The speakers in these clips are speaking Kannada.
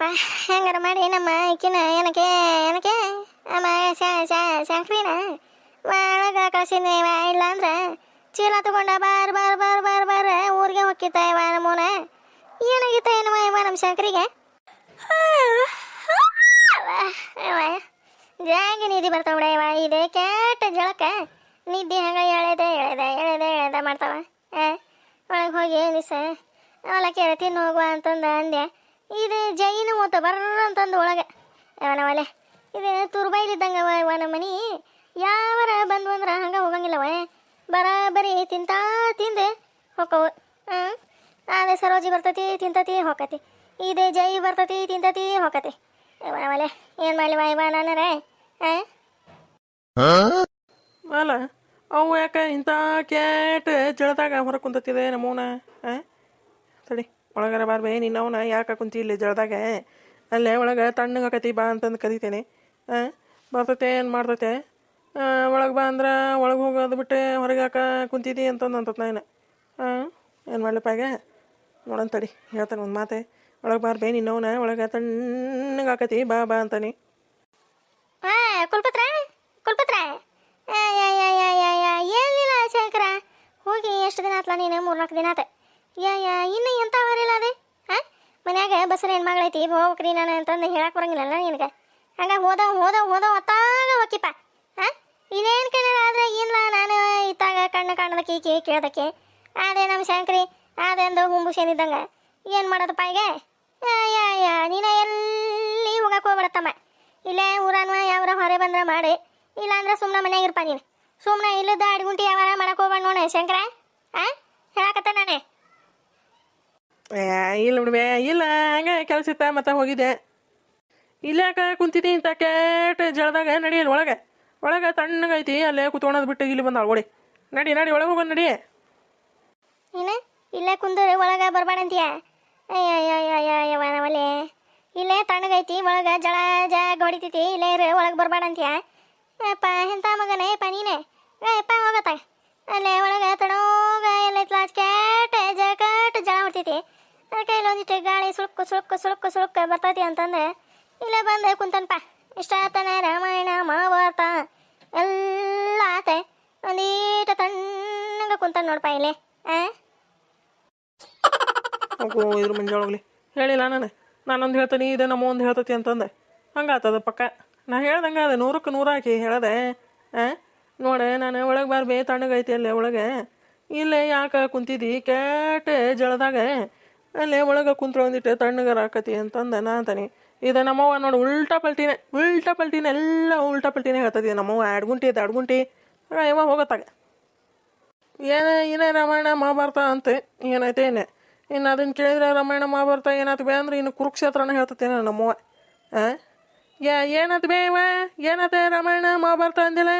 ನೋಡಪ್ಪ ಹೆಂಗಾರ ಮಾಡಿ ನಮ್ಮ ಈಕಿನ ಏನಕ್ಕೆ ಅಮ್ಮ ಶಂಕ್ರಿನ ಒಳಗೆ ಕಳ್ಸಿನಿ ಇಲ್ಲ ಅಂದ್ರೆ ಚೀಲ ತಗೊಂಡ ಬಾರ್ ಊರಿಗೆ ಹೋಗಿತ್ತ ಇವ ನಮ್ಮೂನ ಏನಾಗಿತ್ತ ಏನವ ಇವ ನಮ್ಮ ಶಂಕರಿಗೆ ಜಾಗಿ ನಿಧಿ ಬರ್ತಾವ ಬಿಡ ಇವ ಇದೆ ಕೆಟ್ಟ ಜಳಕ ನಿದ್ದೆ ಹಂಗ ಎಳೆದ ಮಾಡ್ತಾವ ಒಳಗೆ ಹೋಗಿ ದಿವಸ ಅವಲಕ್ಕಿ ತಿನ್ನು ಹೋಗುವ ಅಂತಂದು ಅಂದೆ ಇದು ಜೈನು ಮೂತ ಬರ್ರ ಅಂತಂದು ಒಳಗೆ ಅವನವಲೆ ಇದು ತುರ್ಬೈಲಿದ್ದಂಗೆ ಇವ ನಮ್ಮ ಮನೆ ಯಾವರ ಬಂದು ಅಂದ್ರೆ ಹಂಗೆ ಹೋಗಂಗಿಲ್ಲವ ಬರೀ ತಿಂದು ಹೊಕ್ಕವು ಅದೇ ಸರೋಜಿ ಬರ್ತತಿ ತಿಂತತಿ ಹೊಕ್ಕತಿ ಇದೇ ಜೈ ಬರ್ತತಿ ತಿಂತತಿ ಹೊಕ್ಕತಿ ಅವಲೆ ಏನು ಮಾಡಲಿವ ಇವ ನಾನರೇ ಅಲ್ಲ ಅವು ಯಾಕೆ ಇಂಥ ಕ್ಯಾಟ್ ಜಳದಾಗ ಹೊರ ಕುಂತತ್ತಿದೆ ನಮ್ಮವನ ತಡಿ ಒಳಗಾರ ಬಾರ್ಬೇ ನಿನ್ನವನ ಯಾಕೆ ಕುಂತಿ ಇಲ್ಲಿ ಜಳದಾಗ ಅಲ್ಲೇ ಒಳಗೆ ತಣ್ಣಗಾಕತಿ ಬಾ ಅಂತಂದು ಕರಿತೇನೆ ಬರ್ತತೆ ಏನು ಮಾಡ್ತತೆ ಒಳಗೆ ಬಾ ಅಂದ್ರೆ ಒಳಗೆ ಹೋಗೋದು ಬಿಟ್ಟು ಹೊರಗೆ ಯಾಕೆ ಕುಂತಿದ್ದಿ ಅಂತಂದು ನಾನು ಏನು ಮಾಡ್ಲಪ್ಪ ಈಗ ನೋಡೋಣ ತಡಿ ಹೇಳ್ತಾನೆ ಒಂದು ಮಾತೆ ಒಳಗೆ ಬಾರ್ಬೇ ನಿನ್ನವನ ಒಳಗೆ ತಣ್ಣಗಾಕತಿ ಬಾ ಅಂತಾನೆ ಕುಲ್ಪತ್ರ ಏನಿಲ್ಲ ಶಂಕರ ಹೋಗಿ ಎಷ್ಟು ದಿನ ಆತ್ಲ ನೀನು 3-4 ದಿನ ಆತ ಇನ್ನು ಎಂತ ಅವರಿಲ್ಲ ಅದೇ ಮನ್ಯಾಗ ಬಸರ ಹೆಣ್ಮಗಳೈತಿ ಹೋಗ್ರಿ ನಾನು ಅಂತಂದು ಹೇಳಕ್ಕೆ ಬರಂಗಿಲ್ಲಲ್ಲ ನಿನಗೆ ಹಂಗೆ ಹೋದವ ಒತ್ತಾಗ ಹೋಗಿಪ್ಪ ಇದೇನು ಕಣ್ಣಾರ ಆದ್ರೆ ಏನಿಲ್ಲ ನಾನು ಇತ್ತಾಗ ಕಣ್ಣು ಕಾಣದಕ್ಕೆ ಕೇಳ್ದಕ್ಕೆ ಅದೇ ನಮ್ಮ ಶಂಕರಿ ಅದೆಂದು ಹುಂಬುಷೇನಿದ್ದಂಗೆ ಏನು ಮಾಡೋದಪ್ಪ ಈಗ ನೀನು ಎಲ್ಲಿ ಹೋಗಕ್ಕೆ ಹೋಗ್ಬಿಡತ್ತಮ್ಮ ಇಲ್ಲೇ ಊರನ್ವ ಯಾವ್ರ ಹೊರೆ ಬಂದ್ರೆ ಮಾಡಿ ಇಲ್ಲಾಂದ್ರೆ ಸುಮ್ಮನೆ ಮನ್ಯಾಗ ಇರ್ಪ ನೀನು ಸುಮ್ಮನೆ ಇಲ್ಲದ ಅಡ್ಗುಂಟಿ ಯಾವಾರ ಮಾಡಕ್ಕೆ ಹೋಗ್ಬೇಡ ನೋಡ ಶಂಕರ ಹೇಳಕತ್ತ ನಾನೇ ಇಲ್ಲ ಬಿಡ್ಬೇ ಇಲ್ಲ ಹಂಗೆ ಕೆಲಸ ಇತ್ತ ಮತ್ತೆ ಹೋಗಿದ್ದೆ ಇಲ್ಲಾಕ ಕುಂತಿದ್ದಿ ಇಂಥ ಕ್ಯಾಟ್ ಜಳದಾಗ ನಡಿಯಲ್ಲಿ ಒಳಗೆ ತಣ್ಣಗೈತಿ ಅಲ್ಲೇ ಕುತ್ಕೊಳೋದು ಬಿಟ್ಟು ಇಲ್ಲಿ ಬಂದಾಳ ಓಡಿ ನಡಿ ಒಳಗೆ ಹೋಗೋಣ ನಡಿ ಏನು ಇಲ್ಲೇ ಕುಂದ್ರೆ ಒಳಗೆ ಬರ್ಬೇಡಂತೀಯ ಅಯ್ಯವಲೆ ಇಲ್ಲೇ ತಣ್ಣಗೈತಿ ಒಳಗೆ ಜಳ ಹೊಡಿತೈತಿ ಇಲ್ಲೇ ಒಳಗೆ ಬರ್ಬೇಡಂತೀಯ ಅಪ್ಪ ಎಂಥ ಮಗನೇ ಯಪ್ಪ ನೀನೆ ಯಪ್ಪ ಹೋಗತ್ತ ಅಲ್ಲೇ ಒಳಗೆ ತಡೋಗ ಎಲ್ಲ ಕ್ಯಾಟ್ ಜಳ ಹೊಡ್ತೈತಿ ಅದಕ್ಕೆ ಇಲ್ಲೊಂದಿಟ್ಟು ಗಾಳಿ ಸುಳುಕ್ ಬರ್ತೈತಿ ಅಂತಂದು ಇಲ್ಲೇ ಬಂದು ಕುಂತನಪ್ಪ ಇಷ್ಟ ಆತನ ರಾಮಾಯಣ ಮಹಾಭಾರತ ಎಲ್ಲ ಆತೆ ಒಂದೀಟ ತಣ್ಣಗ ಕುಂತಾನ ನೋಡಪ್ಪ ಇಲ್ಲೇ ಹೋಗು ಇದ್ರ ಮುಂಜಾಳೋಗ್ಲಿ ಹೇಳಿಲ್ಲ ನಾನೊಂದು ಹೇಳ್ತೀನಿ ಇದೆ ನಮ್ಮ ಒಂದು ಹೇಳ್ತತಿ ಅಂತಂದೆ ಹಂಗಾತದ ಪಕ್ಕ ನಾ ಹೇಳ್ದಂಗೆ ಅದ 100ಕ್ಕೆ 100 ಹಾಕಿ ಹೇಳದೆ ನೋಡೆ ನಾನು ಒಳಗೆ ಬಾರ್ಬೇ ತಣ್ಣಗೈತಿ ಅಲ್ಲೇ ಒಳಗೆ ಇಲ್ಲೇ ಯಾಕೆ ಕುಂತಿದ್ದಿ ಕ್ಯಾಟ್ ಜಳದಾಗ ಅಲ್ಲೇ ಒಳಗೆ ಕುಂತ್ರ ಒಂದಿಟ್ಟು ತಣ್ಣಗರ ಹಾಕತಿ ಅಂತಂದೆ ನಾ ಅಂತಾನೆ ಇದು ನಮ್ಮವ್ವ ನೋಡಿ ಉಲ್ಟಾ ಪಲ್ಟಿನ ಎಲ್ಲ ಉಲ್ಟಾ ಪಲ್ಟಿನೇ ಹೇಳ್ತದೆ ನಮ್ಮವ್ವ ಅಡ್ಗುಂಟಿ ಇವ ಹೋಗತ್ತಾಗ ಏನೇ ರಾಮಾಯಣ ಮಹಾಭಾರತ ಅಂತ ಏನೈತೆ ಇನ್ನು ಅದನ್ನು ಕೇಳಿದ್ರೆ ರಾಮಾಯಣ ಮಹಾಭಾರತ ಏನಾಯ್ತು ಬೇ ಅಂದ್ರೆ ಇನ್ನು ಕುರುಕ್ಷೇತ್ರನ ಹೇಳ್ತತೇನೆ ನಮ್ಮವ್ವ ಏನಾಯ್ತು ಬೇ ಇವ ಏನಾಯ್ತೆ ರಾಮಾಯಣ ಮಹಾಭಾರತ ಅಂದಿಲ್ಲ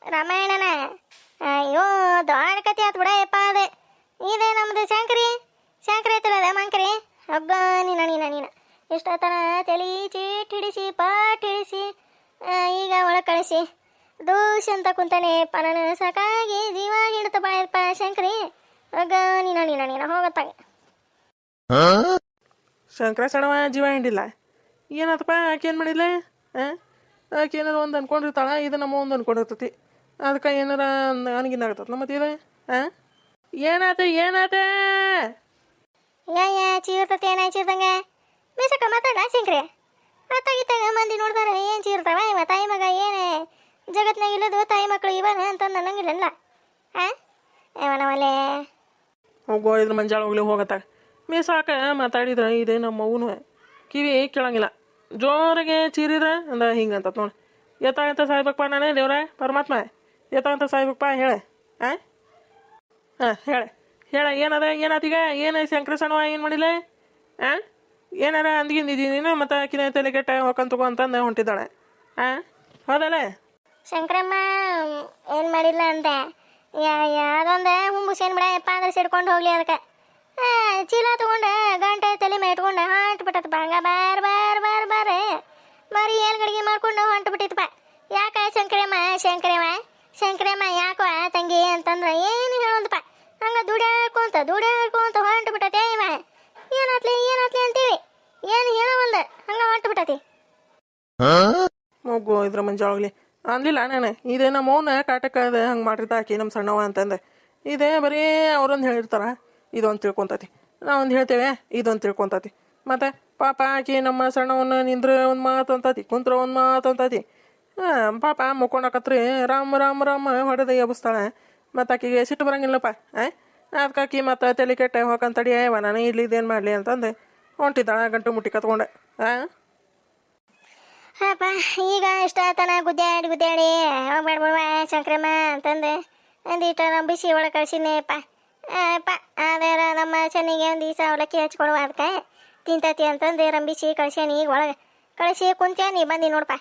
ರಾಮಾಯಣನ ಅಯ್ಯೋ ದೊಡ್ಡ ಕತೆ ಆಯ್ತು ಬಿಡಪ್ಪ ಅದೇ ಇದೇ ನಮ್ದು ಶಂಕರಿ ಐತಲ್ಲ ಮಂಕರಿ ಹಗ್ಗ ನೀನ ಇಷ್ಟೊತ್ತನ ತಲೆ ಚೀಟ್ ಹಿಡಿಸಿ ಪಾಟ್ ಹಿಡಿಸಿ ಈಗ ಒಳಗೆ ಕಳಿಸಿ ದೋಷ ಅಂತ ಕುಂತಾನೆ ನಾನು ಸಾಕಾಗಿ ಜೀವ ಹಿಡಿತ ಬಾಯಪ್ಪ ಶಂಕರಿ ಹಗ್ಗ ನೀನ ಹೋಗತ್ತಾಗ ಶಂಕರ ಸಣವ ಜೀವ ಹಿಂಡಿಲ್ಲ ಏನತ್ತಪ್ಪ ಆಕೆ ಏನು ಮಾಡಿಲ್ಲ ಆಕೆ ಏನಾರು ಒಂದು ಅನ್ಕೊಂಡಿರ್ತಾಳ ಇದು ನಮ್ಮ ಒಂದು ಅನ್ಕೊಂಡಿರ್ತತಿ ಅದಕ್ಕೆ ಏನಾರ ಅನ್ಗಿನ್ನಾಗತ್ತ ಮತ್ತೆ ಇದು ಏನಾತ ಚೀರ್ತತಿ ಚೀರ್ದಂಗೆ ಬೇಸಕ್ಕ ಮಾತಾಡ ಶಂಕ್ರಿ ಅತ್ತಾಗಿತ್ತಾಗ ಮಂದಿ ನೋಡ್ದಾರ ಏನು ಚೀರ್ತಾವ ಇವ ತಾಯಿ ಮಗ ಏನೇ ಜಗತ್ನಾಗ ಇಲ್ಲದು ತಾಯಿ ಮಕ್ಕಳು ಇವನ ಅಂತಂದು ಅನ್ನಂಗಿಲ್ಲ ಇವನವಲ್ಲೇ ಹೋಗೋ ಇದ್ರ ಮಂಜಾಳ ಹೋಗ್ಲಿ ಹೋಗತ್ತಾಗ ಸಾಕ ಮಾತಾಡಿದ್ರೆ ಇದೆ ನಮ್ಮ ಮಗುನು ಕಿವಿ ಕೇಳಂಗಿಲ್ಲ ಜೋರಾಗೆ ಚೀರಿದ್ರೆ ಅಂದ ಹಿಂಗಂತ ನೋಡಿ ಎತ್ತಾಗಂತ ಸಾಯ್ಬೇಕಪ್ಪ ನಾನೇ ದೇವ್ರ ಪರಮಾತ್ಮ ಎತ್ತಾಗಂತ ಸಾಯ್ಬೇಕಪ್ಪ ಹೇಳೆ ಹೇಳ ಏನಾತೀಗ ಏನು ಶಂಕರ ಸಣ್ಣವ ಏನು ಮಾಡಿಲ್ಲ ಏನಾರ ಅಂದ್ಗಿಂದಿದ್ದೀನಿ ಮತ್ತು ಆಕಿನ ತಲೆ ಕೆಟ್ಟ ಹೋಗಂತ ತಗೋ ಅಂತಂದು ಹೊಂಟಿದ್ದಾಳೆ ಹೌದಲ್ಲ ಶಂಕರಮ್ಮ ಏನು ಮಾಡಿಲ್ಲ ಅಂತೆ ಅದೊಂದು ಹುಂಬುಸೇನು ಬಿಡಪ್ಪ ಅಂದ್ರೆ ಸಿಡ್ಕೊಂಡು ಹೋಗ್ಲಿ ಅದಕ್ಕೆ ಚೀಲ ತಗೊಂಡು ಗಂಟೆ ತಲೆ ಮೇಲೆ ಇಟ್ಕೊಂಡು ಹೊಂಟ್ಬಿಟ್ಟತ್ತಪ್ಪ ಹಂಗ ಬಾರ್ ಮರಿ ಏನು ಗಡಿಗೆ ಮಾಡ್ಕೊಂಡು ಹೊಂಟ್ಬಿಟ್ಟಿತ್ತಪ್ಪ ಯಾಕೆ ಶಂಕರಮ್ಮ ಯಾಕೋ ತಂಗಿ ಅಂತಂದ್ರೆ ಏನು ಹೇಳೋದಪ್ಪ ಹಂಗೆ ದುಡ್ಯಾಡ್ಕೊಂತ ಹೊಂಟ್ಬಿಟ್ಟತೆ ಇವ ಏನಾತ್ಲಿ ಅಂತೀವಿ ಮುಂಜಾಳಗ್ಲಿ ಅಂದಿಲ್ಲ ನಾನು ಇದೇ ನಮ್ಮ ಮೌನ ಕಾಟಕ್ಕೆ ಅದ ಹಂಗೆ ಮಾಡಿರ್ತಾ ಆಕಿ ನಮ್ಮ ಸಣ್ಣವ ಅಂತಂದೆ ಇದೇ ಬರೀ ಅವ್ರೊಂದು ಹೇಳಿರ್ತಾರ ಇದೊಂದು ತಿಳ್ಕೊತತಿ ನಾವೊಂದು ಹೇಳ್ತೇವೆ ಇದೊಂದು ತಿಳ್ಕೊತತಿ ಮತ್ತು ಪಾಪ ಆಕಿ ನಮ್ಮ ಸಣ್ಣವನ್ನ ನಿಂದ್ರೆ ಒಂದು ಮಾತು ಅಂತತಿ ಕುಂತ್ರ ಒಂದು ಮಾತು ಅಂತತಿ ಪಾಪ ಮುಕ್ಕೊಂಡಕತ್ರಿ ರಾಮ್ ರಾಮ್ ರಾಮ್ ಹೊಡೆದ ಎಬ್ಬಿಸ್ತಾಳೆ ಮತ್ತು ಆಕಿಗೆ ಸಿಟ್ಟು ಬರಂಗಿಲ್ಲಪ್ಪ ಅದಕ್ಕೆ ಆಕಿ ಮತ್ತು ತಲೆ ಕೆಟ್ಟ ಹೋಗಂತಡಿ ಅಯ್ಯವ ನಾನು ಇಲ್ಲಿದ್ದೇನು ಮಾಡಲಿ ಅಂತಂದೆ ಹೊಂಟಿದ್ದಾಳೆ ಗಂಟು ಮುಟ್ಟಿ ಕತ್ಕೊಂಡೆ ಅಪ್ಪ ಈಗ ಇಷ್ಟ ಆತನ ಗುದ್ದಾಡಿ ಗುದ್ದಾಡಿ ಹೋಗ್ಬೇಡ ಬಿಡುವ ಸಂಕ್ರಮ ಅಂತಂದು ಒಂದಿಟ್ಟು ಬಿಸಿ ಒಳಗೆ ಕಳ್ಸಿನೇಪ್ಪ ಅಪ್ಪ ಅದೇರ ನಮ್ಮ ಚೆನ್ನಿಗೆ ಒಂದು ದಿವಸ ಅವಲಕ್ಕಿ ಹಚ್ಕೊಡುವ ಅದಕ್ಕೆ ತಿಂತತಿ ಅಂತಂದು ರಂಬಿಸಿ ಕಳ್ಸ್ಯಾನಿ ಈಗ ಒಳಗೆ ಕಳಿಸಿ ಕುಂತ್ಯಾನಿ ಬಂದು ನೋಡಪ್ಪ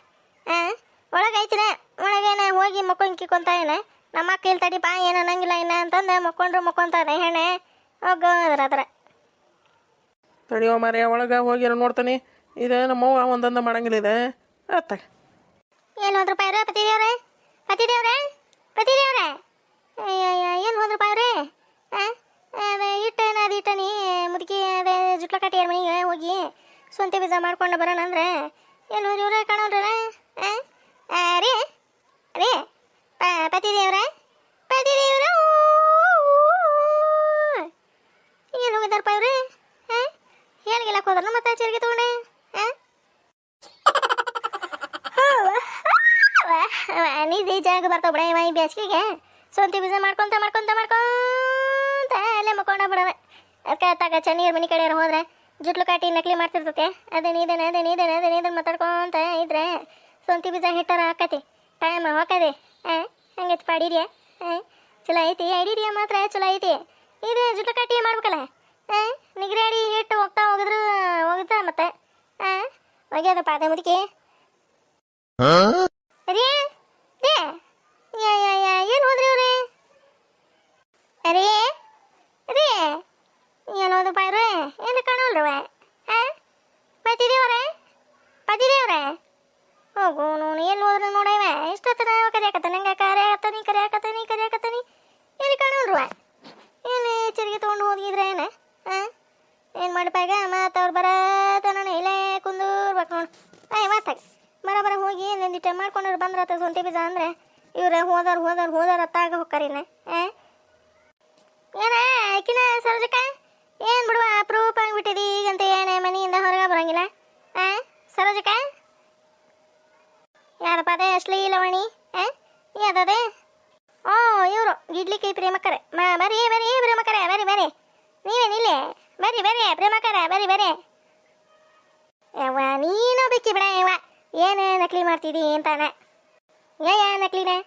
ಒಳಗೆ ಐತಿನ ಒಳಗೇನ ಹೋಗಿ ಮಕ್ಕೊಂಡ್ಕಿಕೊಂತ ಏನ ನಮ್ಮ ಅಕ್ಕ ಇಲ್ಲಿ ತಡಿಪ ಏನು ಅನ್ನಂಗಿಲ್ಲ ಇನ್ನ ಅಂತಂದು ಮಕ್ಕೊಂಡ್ರು ಮಕ್ಕೊಂತದೆ ಹೆಣ್ಣೆ ಹೋಗೋದ್ರ ಅದ್ರ ತಡಿಯೋ ಮಾರ್ಯ ಒಳಗೆ ಹೋಗಿ ನೋಡ್ತಾನೆ ಇದು ನಮ್ಮವ್ವ ಒಂದೊಂದು ಮಾಡಂಗಿಲ್ಲ ಇದೆ ಅತ್ತಾಗ ಏನು ಹೋದ್ರಪ್ಪ ಅವ್ರೆ ಪತಿದೇವ್ರೆ ಪತಿದೇವ್ರೆ ಪತಿದೇವ್ರೆ ಏನು ಹೋದ್ರಪ್ಪ ಅವ್ರೆ ಅದೇ ಇಟ್ಟೇನ ಅದು ಇಟ್ಟನಿ ಮುದುಕಿ ಅದೇ ಜುಟ್ಲ ಕಟ್ಟಿಯರ್ ಮನೆಗೆ ಹೋಗಿ ಸ್ವಂತ ಬೀಜ ಮಾಡ್ಕೊಂಡು ಬರೋಣ ಅಂದ್ರೆ ಎಲ್ಲಿ ಹೋದ್ರಿ ಇವ್ರೆ ಕಾಣೋಲ್ರ ರೀ ರೀ ಪತಿದೇವ್ರ ಪತಿದೇವ್ರ ಏನು ಹೋಗಿದ್ದಾರಪ್ಪ ಇವ್ರೆ ಹೇಳಿಗೆಲ್ಲಕ್ಕೆ ಹೋದ್ರ ಮತ್ತೆ ಚರಿಗೆ ತಗೊಂಡೆ ನಿಧಿ ಜಾಗ ಬರ್ತಾವ ಬಿಡ ಈ ಬೇಸಿಗೆಗೆ ಸ್ವಂತ ಬೀಜ ಮಾಡ್ಕೊಂತ ಅಲ್ಲೇ ಮಕ್ಕೊಂಡ ಬಿಡವೆ ಅದಕ್ಕೆ ತಗ ಚೆನ್ನೀರ್ ಮನೆ ಕಡೆ ಹೋದ್ರೆ ಜುಟ್ಲು ಕಾಟಿ ನಕಲಿ ಮಾಡ್ತಿರ್ತತೆ ಅದೇನಿದೇನು ಮಾತಾಡ್ಕೊಂತ ಇದ್ರೆ ಸ್ವಂತ ಬೀಜ ಹಿಟ್ಟಾರ ಹಾಕತಿ ಟೈಮ್ ಹೋಗದೆ ಹಂಗೈತಿ ಪಾಡಿರಿಯ ಚಲೋ ಐತಿ ಐಡಿರಿಯ ಮಾತ್ರ ಚಲೋ ಐತಿ ಇದು ಜುಟ್ಲು ಕಾಟಿ ಮಾಡ್ಬೇಕಲ್ಲ ನಿಗ್ರಾಡಿ ಹಿಟ್ಟು ಹೋಗುತ್ತಾ ಮತ್ತೆ ಹೋಗ್ಯದಪ್ಪ ಅದೇ ಮುದುಕಿ ರೀ ಏನು ಹೋದ್ರಿ ಇವ್ರಿ ರೀ ರೀ ಏನು ಹೋದಪ್ಪ ಇವ್ರೆ ಏನು ಕಾಣೋಲ್ರವ ಪತಿದೇವ್ರೆ ಹೋಗು ನೋನು ಎಲ್ಲಿ ಹೋದ್ರೆ ನೋಡವ ಇಷ್ಟೊತ್ತನ ಕರಿಯಾಕತ್ತಾನೆ ಹಂಗೆ ಕರಿಯಾಕತ್ತಾನಿ ಎಲ್ಲಿ ಕಾಣೋಲ್ರವ ಏನು ಚರಿಗೆ ತೊಗೊಂಡು ಹೋಗಿದ್ರೆ ಏನು ಮಾಡಪ್ಪ ಈಗ ಮತ್ತು ಅವ್ರು ಬರತನ ಇಲ್ಲೇ ಕುಂದೂರ್ಬೇಕು ನೋಡು ಮಾತಾಗ ಬರ ಹೋಗಿ ನಂದಿಟ್ಟ ಮಾಡ್ಕೊಂಡ್ರೆ ಬಂದ್ರತ್ತ ಸ್ವಂತ ಬೀಜ ಅಂದ್ರೆ ಇವ್ರೆ ಹೋದಾರ ಅತ್ತಾಗ ಹೋಗ್ಕರಿನ ಏನ ಆಕಿನ ಸರೋಜಕ್ಕ ಏನು ಬಿಡುವ ಅಪ್ರೂಪ್ ಆಗಿಬಿಟ್ಟಿದಿ ಈಗಂತ ಏನೇ ಮನೆಯಿಂದ ಹೊರಗೆ ಬರಂಗಿಲ್ಲ ಸರೋಜಕ್ಕ ಯಾರಪ್ಪ ಅದೇ ಅಶ್ಲೀ ಲವಣಿ ಯಾವ್ದದೆ ಓ ಇವರು ಗಿಡ್ಲಿಕ್ಕೆ ಪ್ರೇಮಕರೆ ಬರೀ ಪ್ರೇಮಕರೆ ಬರೀ ನೀವೇನಿಲ್ಲೇ ಬರ್ರಿ ಪ್ರೇಮಕರ ಬರ್ರಿ ಯವ್ವ ನೀನು ಬೇಕಿ ಬಿಡ ಯವ್ವ ಏನು ನಕಲಿ ಮಾಡ್ತಿದ್ದಿ ಅಂತಾನ ನಕಲಿನ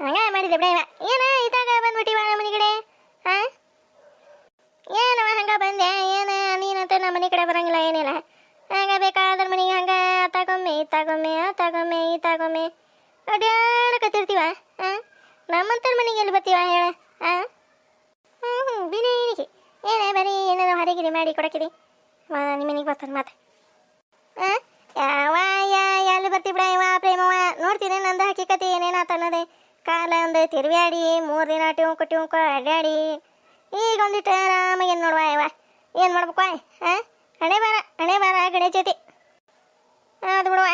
ಹಂಗ ಮಾಡಿದೆ ಬಿಡ ಇವ ಏನ ಇದ್ದಾಗ ಬಂದ್ಬಿಟ್ಟಿವ ನಮ್ಮ ಮನೆ ಕಡೆ ಏನವ ಹಂಗ ಬಂದೆ ಏನು ನೀನಂತ ನಮ್ಮ ಮನೆ ಕಡೆ ಬರಂಗಿಲ್ಲ ಏನಿಲ್ಲ ಹಂಗ ಬೇಕಾದ್ರ ಮನೆಗೆ ಹಂಗ ತಾಗೊಮ್ಮೆ ಅಡ್ಯಾಡಕತ್ತಿರ್ತೀವ ನಮ್ಮಂತರ ಮನೆಗೆ ಎಲ್ಲಿ ಬರ್ತೀವ ಹೇಳ ಬಿನೇನಿಗೆ ಏನೇ ಬರೀ ಏನಾದ್ರು ಹರಿಗಿರಿ ಮಾಡಿ ಕೊಡಕಿರಿ ನಿಮ್ಮ ಮನೆಗೆ ಬರ್ತಾನೆ ಮಾತು ಎಲ್ಲಿ ಬರ್ತಿ ಬಿಡ ಇವ ಪ್ರೇಮವ ನೋಡ್ತೀನಿ ನಂದು ಹಕ್ಕಿಕತಿ ಏನೇನಾತ ಅನ್ನೋದೆ ಕಾಲ ಒಂದು ತಿರುವ್ಯಾಡಿ 3 ದಿನ ಟ್ಯೂಂಕು ಅಡ್ಡಾಡಿ ಈಗ ಒಂದಿಟ್ಟು ಆರಾಮಾಗಿ ಏನು ನೋಡುವ ಇವ ಏನು ಮಾಡ್ಬೇಕು ಹಣೆ ಬಾರ ಗಣೇಶತಿ ಅದು ಬಿಡುವ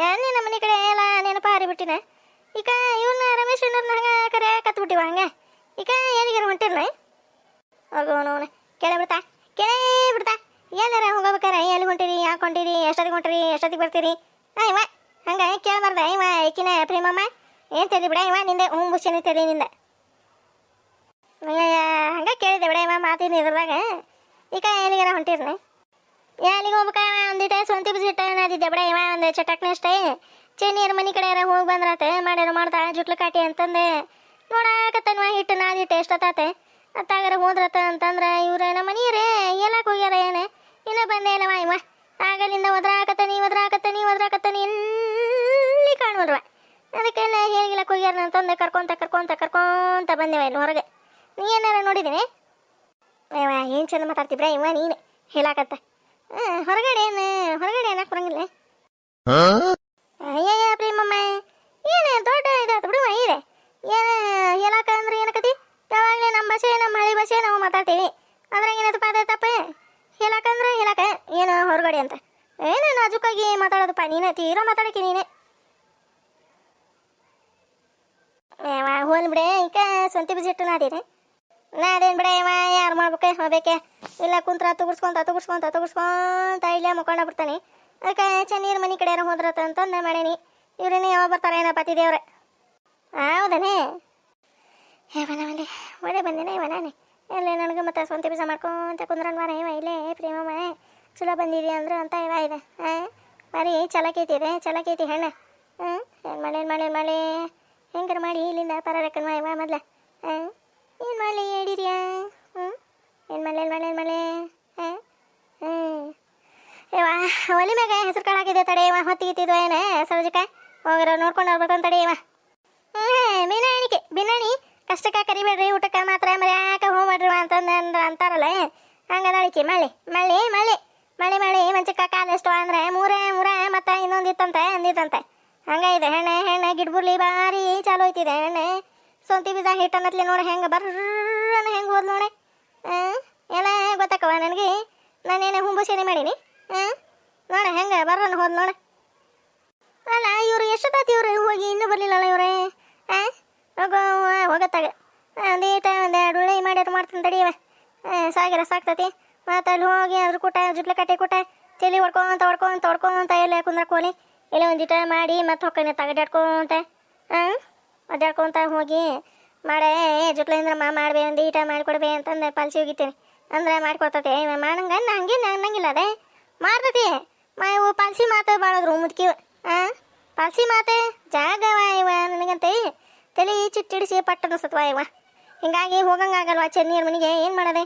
ಎಲ್ಲಿ ನಮ್ಮ ಮನೆ ಕಡೆ ಎಲ್ಲ ನೆನಪ ಹಾರಿಬಿಟ್ಟಿನ ಈಗ ಇವ್ರನ್ನ ರಮೇಶ್ ಅನ್ನೋರ್ನ ಹಂಗೆ ಕರೆ ಕತ್ಬಿಟ್ಟಿವ ಹಂಗೆ ಈಗ ಏನಿಗೆ ಹೊಂಟಿರ್ನ ಹೋಗೋಣ ಕೇಳೇ ಬಿಡ್ತಾ ಏನಾರ ಹೋಗ್ಬೇಕಾರೆ ಎಲ್ಲಿ ಹೊಂಟಿರಿ ಯಾಕೆ ಹೊಂಟಿರಿ ಎಷ್ಟೊತ್ತಿಗೆ ಬರ್ತೀರಿ ಇವ ಹಂಗೆ ಕೇಳಬಾರ್ದ ಇವ ಏಕಿನ ಪ್ರೇಮಮ್ಮ ಏನು ತೆರಿ ಬಿಡ ಇವ ನಿಂದೆ ಬುಷನೆ ತೆರಿ ನಿಂದ ಹಂಗೆ ಕೇಳಿದೆ ಬಿಡ ಇವ ಮಾತಿನ ಇದ್ರದಾಗ ಈಗ ಎಲ್ಲಿಗಾರ ಹೊಂಟಿರ್ನಿ ಎಲ್ಲಿಗೆ ಹೋಗ್ಬೇಕ ಒಂದಿಟ ಸ್ವಂತ ಬಿಸಿಟ್ಟ ನಾದಿದ್ದೆ ಬಿಡ ಇವ ಒಂದು ಚಟಕ್ನ ಅಷ್ಟೇ ಚೆನ್ನೀರ್ ಮನೆ ಕಡೆ ಹೋಗಿ ಬಂದ್ರತೆ ಮಾಡ್ತಾ ಜುಟ್ಲು ಕಾಟಿ ಅಂತಂದೆ ನೋಡಾಕತ್ತನ್ವ ಹಿಟ್ಟು ನಾದಿಟ್ಟೆ ಎಷ್ಟೊತ್ತಾತೆ ಅತ್ತಾಗಾರ ಹೋದ್ರತ ಅಂತಂದ್ರೆ ಇವ್ರ ನಮ್ಮ ಮನೆಯರೇ ಎಲ್ಲಕ್ಕೆ ಹೋಗ್ಯಾರ ಏನೇ ಇನ್ನೂ ಬಂದೇ ಇಲ್ಲವ ಇವ ಆಗಲಿಂದ ಒದ್ರಾಕತ್ತಾನಿ ಎಲ್ಲಿ ಕಾಣುವಲ್ವ ಅದಕ್ಕೆಲ್ಲ ಹೇಗಿಲ್ಲಕ್ಕೆ ಹೋಗ್ಯಾರ ಅಂತಂದೆ ಕರ್ಕೊಂತ ಬಂದೇವ ಇಲ್ಲಿ ಹೊರಗೆ ನೀ ಏನಾರ ನೋಡಿದ್ದೀನಿ ಏನು ಚಂದ ಮಾತಾಡ್ತಿಬ್ರ ಇವ ನೀನು ಹೇಳಾಕತ್ತ ಹೊರಗಡೆ ಏನಕ್ಕೆ ಬರಂಗಿಲ್ಲ ಅಯ್ಯಯ್ಯ ಪ್ರೇಮಮ್ಮ ಏನು ದೊಡ್ಡ ಇದಾಯ್ತು ಬಿಡುವ ಇದೆ ಏನು ಹೇಳಾಕ ಅಂದ್ರೆ ಏನಕತಿ ಯಾವಾಗಲೇ ನಮ್ಮ ಹಳ್ಳಿ ಭಾಷೆ ನಾವು ಮಾತಾಡ್ತೀವಿ ಅದ್ರಾಗ ಏನದಪ್ಪ ಅದೇ ತಪ್ಪ ಹೇಳಾಕ ಏನು ಹೊರಗಡೆ ಅಂತ ಏನು ನಾಜುಕಾಗಿ ಮಾತಾಡೋದಪ್ಪ ನೀನೇ ತೀರಾ ಮಾತಾಡಕ್ಕೆ ನೀನೆ ಹೋಲ್ ಬಿಡೆ ಈಗ ಸ್ವಂತಿ ಬಿಸಿಟ್ಟು ನಾದೇನು ಬಿಡ ಇವ ಯಾರು ಮಾಡ್ಬೇಕೆ ಹೋಗ್ಬೇಕೆ ಇಲ್ಲ ಕುಂತ್ರ ತುಗುಡ್ಸ್ಕೊಂತ ಇಲ್ಲೇ ಮುಕ್ಕೊಂಡ ಬಿಡ್ತಾನೆ. ಅದಕ್ಕೆ ಚೆನ್ನೀರು ಮನೆ ಕಡೆ ಹೋದ್ರತ ಅಂತಂದು ಮಾಡೇನಿ. ಇವ್ರೇನು ಯಾವಾಗ ಬರ್ತಾರೆ ಏನೋ ಪತಿದೇವ್ರೆ. ಹೌದನೇ ಇವನವಲ್ಲಿ ಒಳ್ಳೆ ಬಂದೇನೆ ಇವ ನಾನೇ ಇಲ್ಲೇ ನನಗೆ ಮತ್ತೆ ಸ್ವಂತ ಬೀಜ ಮಾಡ್ಕೊಂತ ಕುಂದ್ರನ್ ಮಾರ ಇವ ಇಲ್ಲೇ ಪ್ರೇಮಮ್ಮ ಚಲೋ ಬಂದಿದೆ ಅಂದ್ರೆ ಅಂತ ಇವ ಇದೆ. ಬರೀ ಚಲಕೈತಿ ಹೆಣ್ಣ. ಏನು ಮಾಡಿ ಹೆಂಗಾರ ಮಾಡಿ ಇಲ್ಲಿಂದ ಪರರಕ್ಕನ್ವ ಇವ ಮೊದ್ಲ. ಏನು ಮಾಡಲಿ ಹೇಳಿರಿಯಾ? ಏನು ಮಾಡಲಿ ಇವ ಒಲಿ ಮ್ಯಾಗ ಹೆಸರು ಕಾಳಾಕಿದೆ ತಡೆ ಇವ ಹೊತ್ತಿಗಿತ್ತಿದ್ವ ಏನೇ ಸರೋಜಕ ಹೋಗಿರೋ ನೋಡ್ಕೊಂಡು ಹೋಗ್ಬೇಕಂತ ತಡೆ ಇವ. ಬಿನಾಣಿ ಕಷ್ಟಕ್ಕೆ ಕರಿಬೇಡ್ರಿ ಊಟಕ್ಕೆ ಮಾತ್ರ ಮರ್ಯಾಕ ಹೂ ಮಾಡ್ರಿ ಅಂತಾರಲ್ಲ ಹಂಗದಾಳಿಕೆ ಮಳೆ ಮಂಚಕ್ಕ ಕಾಲೆಷ್ಟು ಅಂದ್ರೆ ಮೂರೇ ಮತ್ತೆ ಇನ್ನೊಂದಿತ್ತಂತೆ ಅಂದಿತ್ತಂತೆ. ಹಂಗಾಗಿದೆ ಹೆಣ್ಣೆ ಗಿಡ್ಬುರ್ಲಿ ಭಾರಿ ಚಾಲು ಐತಿದೆ ಹೆಣ್ಣೆ. ಸ್ವಂತಿ ಬೀಜ ಹಿಟ್ಟನ್ನತ್ಲಿ ನೋಡಿ ಹೆಂಗೆ ಹೆಂಗೆ ಹೋದ್ ನೋಡಿ. ಎಲ್ಲ ಗೊತ್ತಾಕವ ನನಗೆ ನಾನೇನೇ ಹುಂಬುಸೇನೆ ಮಾಡೀನಿ. ನೋಡ ಹೆಂಗೆ ಬರ್ರನ್ನ ಹೋದ್ ನೋಡ. ಅಲ್ಲ ಇವರು ಎಷ್ಟೊತ್ತಾತಿ ಇವ್ರು ಹೋಗಿ ಇನ್ನೂ ಬರಲಿಲ್ಲಲ್ಲ ಇವರೇ. ಹೋಗತ್ತಾಗ ಒಂದೆರಡು ಉಳ್ಳಿ ಮಾಡ್ತೀನಿ ತಡಿಯವ. ಸಾಕ್ತತಿ ಮತ್ತು ಅಲ್ಲಿ ಹೋಗಿ ಅದ್ರ ಕೂಟ ಜುಟ್ಲ ಕಟ್ಟೆ ಕೂಟ ತಲೆ ಹೊಡ್ಕೊಂತ ಎಲ್ಲ ಕುಂದ್ರಕೋಲಿ ಇಲ್ಲ ಒಂದಿಟ ಮಾಡಿ ಮತ್ತೆ ಹೊಕ್ಕನೆ ತಗಡ್ಯಾಡ್ಕೊಂತ ಅಡ್ಯಾಡ್ಕೊಂತ ಹೋಗಿ ಮಾಡೇ ಜುಟ್ಲಿಂದ್ರ ಮಾಡ್ಬೇ ಒಂದು ಈಟ ಮಾಡಿಕೊಡ್ಬೇ ಅಂತಂದು ಪಾಲ್ಸಿ ಹೋಗಿತೀನಿ ಅಂದ್ರೆ ಮಾಡಿಕೊಡ್ತತಿ. ಮಾಡಂಗ ಹಂಗೆ ಅನ್ನಂಗಿಲ್ಲ ಅದೇ ಮಾಡ್ತತಿ. ಇವು ಪಾಲ್ಸಿ ಮಾತು ಬಾಳದ್ರು ಮುದ್ಕಿವ. ಪಾಲ್ಸಿ ಮಾತು ಜಾಗವ ಇವ ನನಗಂತೆ ತಲೆ ಚಿಟ್ಟಿಡಿಸಿ ಪಟ್ಟ ಅನಿಸ್ತವ ಇವ. ಹಿಂಗಾಗಿ ಹೋಗಂಗಾಗಲ್ವಾ ಚೆನ್ನೀರ್ ಮನೆಗೆ ಏನು ಮಾಡೋದೆ.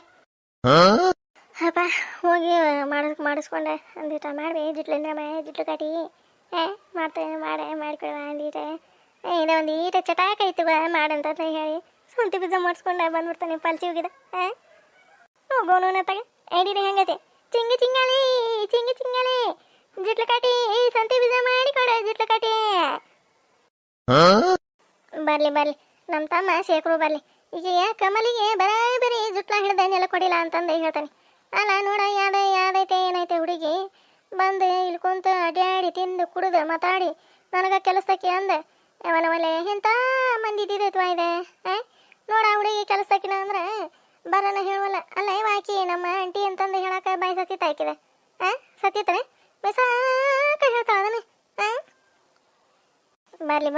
ಅಪ್ಪ ಹೋಗಿ ಮಾಡಿಸ್ಕೊಂಡೆ ಅಂದಿಟ ಮಾಡ್ಬೇ ಜಿಟ್ಲು ಕಾಟಿ ಮಾಡ್ತೇನೆ ಮಾಡಿಕೊಡುವ ಅಂದಿಟ ಇದ ಒಂದು ಈಟ ಚಟಾಕ ಐತವ ಮಾಡಂತ ಹೇಳಿ ಸ್ವಂತಿ ಬೀಜ ಮಾಡಿಸ್ಕೊಂಡೆ ಬಂದ್ಬಿಡ್ತಾನೆ ಪಾಲ್ಸಿ ಹೋಗಿದ. ಹೋಗೋನು ತಗ ಐಡಿರಿ ಹೆಂಗೈತೆ ಚಿಂಗಾಲಿ ಜಿಟ್ಲು ಕಾಟಿ ಸ್ವಂತಿ ಬೀಜ ಮಾಡಿಕೊಡ ಜಿಟ್ಲು ಕಾಟಿ. ಬರ್ಲಿ ನಮ್ಮ ತಮ್ಮ ಶೇಖರು ಬರ್ಲಿ. ಈಗ ಕಮಲಿಗೆ ಬರೀ ಜುಟ್ಲ ಹಿಡ್ದನ್ನೆಲ್ಲ ಕೊಡಿಲ್ಲ ಅಂತಂದು ಹೇಳ್ತಾನೆ. ಅಲ್ಲ ನೋಡ ಯಾದೈತೆ ಏನೈತೆ ಹುಡುಗಿ ಬಂದು ಇಲ್ಲಿ ಕುಂತು ಅಡ್ಯಾಡಿ ತಿಂದು ಕುಡಿದು ಮಾತಾಡಿ ನನಗೆ ಕೆಲಸಕ್ಕೆ ಅಂದೆ ಅವನವಲೆ ಎಂಥ ಮಂದಿ ಇದ್ದಿದ್ದೈತ್ವ ಇದೆ. ನೋಡ ಹುಡುಗಿ ಕೆಲಸಕ್ಕಿನ ಅಂದ್ರೆ ಬರೋಣ ಹೇಳುವಲ್ಲ. ಅಲ್ಲ ಇವಾಕಿ ನಮ್ಮ ಆಂಟಿ ಅಂತಂದು ಹೇಳಕ್ಕೆ ಬಾಯಿ ಸತ್ತಿತ್ತು ಆಕಿದೆ. ಸತ್ತಿತ್ತನೆ ಸಾಕ ಹೇಳ್ತಾಳ ಅದನ್ನ. ಬರ್ಲಿ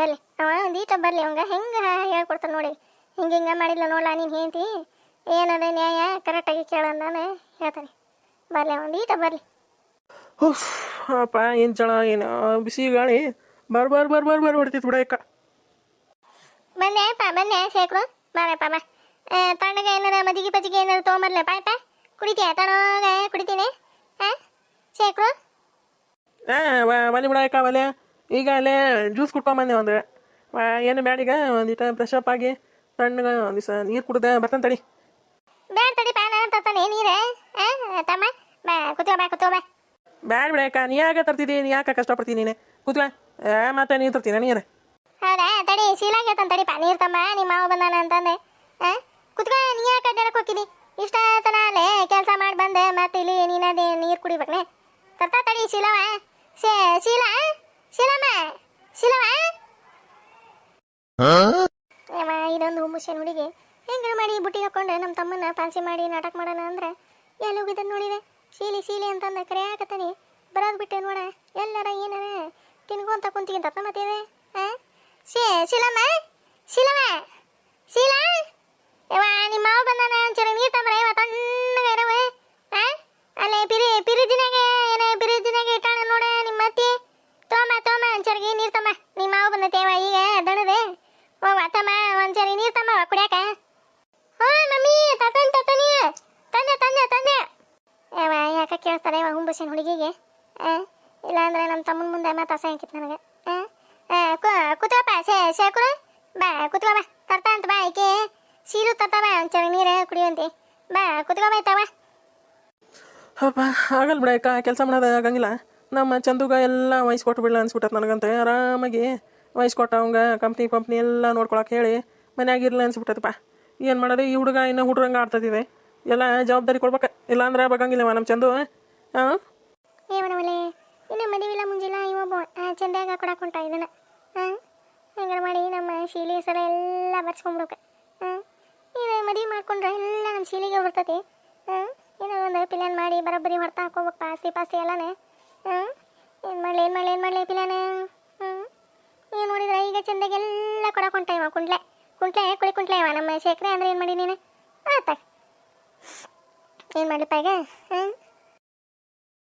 ಅವ ಒಂದೀಟ ಬರ್ಲಿ ಅವಂಗ ಹೆಂಗೆ ಹೇಳ್ಕೊಡ್ತಾನೆ ನೋಡಿ. ಹಿಂಗೆ ಮಾಡಿಲ್ಲ ನೋಡ್ಲಾ ನೀನು ಹೇಳ್ತಿ ಏನದ ನ್ಯಾಯ ಕರೆಕ್ಟಾಗಿ ಕೇಳಂದಾನೆ ಹೇಳ್ತಾನೆ. ಬರ್ಲಿ ಒಂದೀಟ ಬರ್ಲಿ. ಅಪ್ಪ ಏನು ಚಳ ಏನು ಬಿಸಿ ಗಾಳಿ ಬರ್ ಹೊಡ್ತಿತ್ತು ಬಿಡ ಅಕ್ಕ. ಬನ್ನೆ ಶೇಖರು ಬಾರಪ್ಪ ಬಾ. ತಣ್ಣಗೆ ಏನಾರ ಮಜ್ಜಿಗೆ ಏನಾರು ತೊಗೊಂಬರ್ಲೆ ಪಾಯ್ಪ ಕುಡಿತೀಯ ತಣ್ಣಗೆ ಕುಡಿತೀನಿ. ಶೇಖರು ಬನ್ನಿ ಬಿಡ ಅಕ್ಕ ಬಲ್ಲೆ. ಈಗ ಅಲ್ಲೇ ಜ್ಯೂಸ್ ಕುಟ್ಕೊಂಬಂದೆ ಒಂದು ಏನು ಬ್ಯಾಡೀಗ ಒಂದಿಟ ಫ್ರೆಶ್ ಅಪ್ ಆಗಿ ತಣ್ಣಗೆ ಒಂದು ದಿವಸ ನೀರು ಕುಡ್ದೆ ಬರ್ತಾನೆ ತಡಿ. ಬೇಡ ತಡಿಪ ನಾನು ತರ್ತಾನೆ ನೀರೇ ತಮ್ಮ ಬಾ ಕುತ್ಕೋ ಬಾ. ಬ್ಯಾಡ ಬಿಡಕ್ಕ ನೀ ಯಾಕೆ ತರ್ತಿದ್ದಿ ನೀ ಯಾಕೆ ಕಷ್ಟಪಡ್ತೀನಿ ನೀನೆ ಕುತ್ಕ ಮತ್ತೆ ನೀರು ತರ್ತೀನಿ ನೀರು. ಹೌದಾ ತಡಿ ಶೀಲಾಗ ಹೇಳ್ತಾನೆ ತಡಿಪ ನೀರು ತಮ್ಮ ನಿಮ್ಮ ಮಾವ ಬಂದಾನ ಅಂತಂದೆ. ಕುತ್ಕೋ ನೀ ಯಾಕೆ ಅಡ್ಡಾಡಕ್ಕೆ ಹೋಗಿದಿ ಇಷ್ಟ ತನ ಅಲ್ಲೇ ಕೆಲಸ ಮಾಡಿ ಬಂದೆ ಮತ್ತೆ ಇಲ್ಲಿ ನೀನದೇ ನೀರು ಕುಡಿಬೇಕನೆ ತರ್ತಾ ತಡಿ ಶೀಲವ ಇದೊಂದು ಹುಮ್ಮುಷನ್ ಹುಡುಗಿ ಹೆಂಗಾರ ಮಾಡಿ ಬುಟ್ಟಿ ಹಾಕೊಂಡು ನಮ್ಮ ತಮ್ಮನ ಪಾಲ್ಸಿ ಮಾಡಿ ನಾಟಕ ಮಾಡೋಣ ಅಂದ್ರೆ ಎಲ್ಲಿ ಹೋಗಿದ್ದ ನೋಡಿದೆ. ಶೀಲಿ ಅಂತಂದ ಕರೆಯಾಕತ್ತಾನೆ ಬರೋದು ಬಿಟ್ಟೆ ನೋಡ ಎಲ್ಲಾರ ಏನಾರ ತಿನ್ಕೊಂತ ಕುಂತಿಗಿಂತ ಮತ್ತೇವೆ. ಶೀಲಾ ಇವ ನಿಮ್ಮ ಮಾವ ಬಂದಾನ ಒಂಚೂರು ನೀರು ತಂಬ್ರ ಇವ ತಣ್ಣಗೆ ಇರವ. ಅಲ್ಲೇ ಬಿರಿಜಿನಾಗೆ ಇಟ್ಟಾಣ ನೋಡ ನಿಮ್ಮ ಅತ್ತಿ ತೋಮ ಒಂಚೂರಿಗೆ ನೀರು ತಮ್ಮ ನಿಮ್ಮ ಮಾವ ಬಂದತೇವ ಈಗ ದಣದೆ ಹೋಗ ತಮ್ಮ ಒಂಚೂರಿ ನೀರು ತಮ್ಮ ಕುಡಿಯಾಕ. ಮಮ್ಮಿ ತಂದೆ ಯಾವ ಯಾಕೆ ಕೇಳ್ತಾರೆ ಇವ ಹುಂಬಸಿನ ಹುಡುಗಿಗೆ. ಇಲ್ಲಾಂದ್ರೆ ನಮ್ಮ ತಮ್ಮನ ಮುಂದೆ ಮತ್ತೆ ಅಸಹ್ಯ ಹಾಕಿತ್ತು ನನಗೆ. ಕುತ್ವಪ್ಪ ಶೇಖರು ಬಾ ಕುತ್ಕೋ ಬಾ ತರ್ತಾ ಅಂತ ಬಾ ಈಕೆ ಸೀರು ತರ್ತಾ ಬಾ ಒಂಚೂರು ನೀರು ಕುಡಿಯುವಂತೆ ಬಾ ಕುತ್ಕೋ ಬೈತಾವ. ಅಪ್ಪ ಆಗಲ್ಲ ಬಿಡಕ್ಕ ಕೆಲಸ ಮಾಡೋದು ಆಗಂಗಿಲ್ಲ. ನಮ್ಮ ಚಂದುಗ ಎಲ್ಲ ವಹಿಸ್ಕೊಟ್ಟು ಬಿಡಲ್ಲ ಅನ್ಸ್ಬಿಟ್ಟತ್ ನನಗಂತೆ. ಆರಾಮಾಗಿ ವಹಿಸ್ಕೊಟ್ಟ ಅವಂಗ ಕಂಪ್ನಿ ಎಲ್ಲ ನೋಡ್ಕೊಳಕ್ಕೆ ಹೇಳಿ ಮನ್ಯಾಗಿರ್ಲ ಅನ್ಸ್ಬಿಟ್ಟದಪ್ಪ. ಏನು ಮಾಡೋದು ಈ ಹುಡುಗ ಇನ್ನೂ ಹುಡುಗಂಗೆ ಆಡ್ತದಿದೆ ಎಲ್ಲ ಜವಾಬ್ದಾರಿ ಕೊಡ್ಬೇಕು. ಇಲ್ಲಾಂದ್ರೆ ಬಗಂಗಿಲ್ಲವ ನಮ್ಮ ಚಂದು. ಏವನವಲೆ ಇನ್ನು ಮದುವಿಲ್ಲ ಮುಂಜಿಲ್ಲ ಇವೊಬ್ಬ ಚಂದಾಗ ಕೊಡಕ್ಕೆ ಹೊಂಟ ಇದನ್ನ ಹೆಂಗಾರ ಮಾಡಿ ನಮ್ಮ ಶೀಲಿ ಹೆಸರು ಎಲ್ಲ ಬರ್ಸ್ಕೊಂಡ್ಬಿಡ್ಬೇಕು. ಇದು ಮದುವೆ ಮಾಡ್ಕೊಂಡ್ರೆ ಎಲ್ಲ ನಮ್ಮ ಶೀಲಿಗೆ ಬರ್ತೈತಿ. ಏನೋ ಒಂದು ಪ್ಲಾನ್ ಮಾಡಿ ಬರೋಬ್ಬರಿ ಹೊರ್ತಾ ಹಾಕೋಬೇಕು ಆಸ್ತಿ ಪಾಸ್ತಿ ಎಲ್ಲನೇ. ಏನು ಮಾಡಲಿ ಪ್ಲಾನ್? ಏನು ನೋಡಿದ್ರೆ ಈಗ ಚಂದಾಗೆಲ್ಲ ಕೊಡಕೊಂಟ ಇವ ಕುಂಟ್ಲೆ ಇವ ನಮ್ಮ ಶೇಖರೆ ಅಂದ್ರೆ ಏನು ಮಾಡಿ ನೀನು ಆತ ಏನು ಮಾಡಲಿಪ್ಪ ಈಗ?